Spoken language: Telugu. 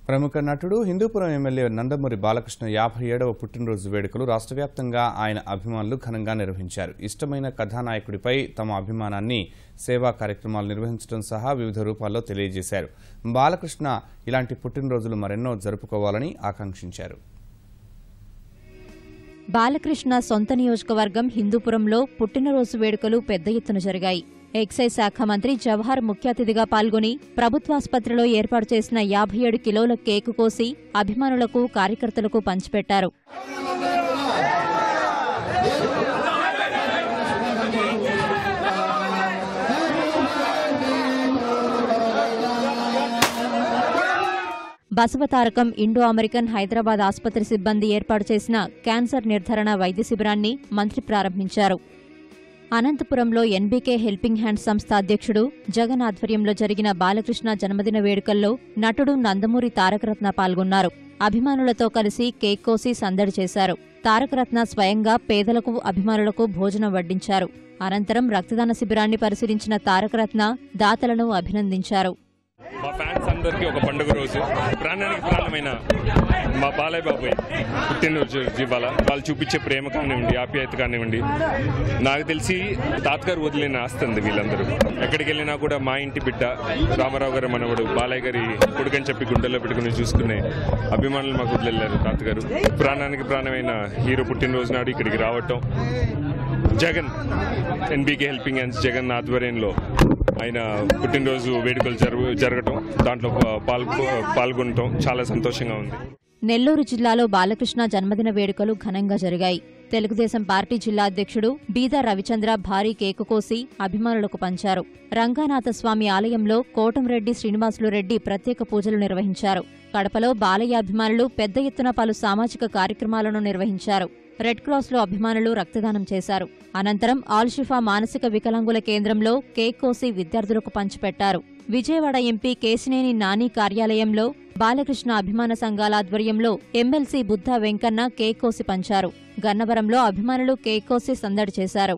ప్రముఖ నటుడు హిందూపురం ఎమ్మెల్యే నందమూరి బాలకృష్ణ 57వ పుట్టినరోజు వేడుకలు రాష్ట్ర వ్యాప్తంగా ఆయన అభిమానులు ఘనంగా నిర్వహించారు. ఇష్టమైన కథానాయకుడిపై తమ అభిమానాన్ని సేవా కార్యక్రమాలు నిర్వహించడం సహా వివిధ రూపాల్లో తెలియజేశారు. బాలకృష్ణ ఇలాంటి పుట్టినరోజులు మరెన్నో జరుపుకోవాలని ఆకాంక్షించారు. బాలకృష్ణ సొంత నియోజకవర్గం హిందూపురంలో పుట్టినరోజు వేడుకలు పెద్ద ఎత్తున జరిగాయి. ఎక్సైజ్ శాఖ మంత్రి జవహర్ ముఖ్య అతిథిగా పాల్గొని ప్రభుత్వాసుపత్రిలో ఏర్పాటు చేసిన 57 కిలోల కేకు కోసి అభిమానులకు, కార్యకర్తలకు పంచిపెట్టారు. బసవతారకం ఇండో అమెరికన్ హైదరాబాద్ ఆసుపత్రి సిబ్బంది ఏర్పాటు చేసిన క్యాన్సర్ నిర్ధారణ వైద్య శిబిరాన్ని మంత్రి ప్రారంభించారు. అనంతపురంలో ఎన్బీకే హెల్పింగ్ హ్యాండ్ సంస్థ అధ్యక్షుడు జగన్ ఆధ్వర్యంలో జరిగిన బాలకృష్ణ జన్మదిన వేడుకల్లో నటుడు నందమూరి తారకరత్న పాల్గొన్నారు. అభిమానులతో కలిసి కేక్ కోసి సందడి చేశారు. తారకరత్న స్వయంగా పేదలకు, అభిమానులకు భోజనం వడ్డించారు. అనంతరం రక్తదాన శిబిరాన్ని పరిశీలించిన తారకరత్న దాతలను అభినందించారు. మా ఫ్యాన్స్ అందరికీ ఒక పండుగ రోజు. ప్రాణానికి ప్రాణమైన మా బాలయ్య బాబాయ్ పుట్టినరోజు ఇవాళ. వాళ్ళు చూపించే ప్రేమ కానివ్వండి, ఆప్యాయత కానివ్వండి, నాకు తెలిసి తాతగారు వదిలిన ఆస్తుంది. వీళ్ళందరూ ఎక్కడికి వెళ్ళినా కూడా మా ఇంటి బిడ్డ రామారావు గారి మనవడు బాలయ్య గారి కొడుకని చెప్పి గుండెల్లో పెట్టుకుని చూసుకునే అభిమానులు మాకు వదిలేళ్లారు తాతగారు. ప్రాణానికి ప్రాణమైన హీరో పుట్టినరోజు నాడు ఇక్కడికి రావటం, Jagan NBK helping hands Jagan ఆధ్వర్యంలో ఆయన పుట్టినరోజు వేడుకలు జరగటం, దాంట్లో పాల్గొనటం చాలా సంతోషంగా ఉంది. నెల్లూరు జిల్లాలో బాలకృష్ణ జన్మదిన వేడుకలు ఘనంగా జరిగాయి. తెలుగుదేశం పార్టీ జిల్లా అధ్యక్షుడు బీదా రవిచంద్ర భారీ కేకు కోసి అభిమానులకు పంచారు. రంగనాథస్వామి ఆలయంలో కోటంరెడ్డి శ్రీనివాసులు రెడ్డి ప్రత్యేక పూజలు నిర్వహించారు. కడపలో బాలయ్య అభిమానులు పెద్ద ఎత్తున పలు సామాజిక కార్యక్రమాలను నిర్వహించారు. రెడ్ క్రాస్లో అభిమానులు రక్తదానం చేశారు. అనంతరం ఆల్షిఫా మానసిక వికలాంగుల కేంద్రంలో కేక్ కోసి విద్యార్థులకు పంచిపెట్టారు. విజయవాడ ఎంపీ కేశినేని నాని కార్యాలయంలో బాలకృష్ణ అభిమాన సంఘాల ఆధ్వర్యంలో ఎమ్మెల్సీ బుద్ధా వెంకన్న కేక్ కోసి పంచారు. గన్నవరంలో అభిమానులు కేక్ కోసి సందడి చేశారు.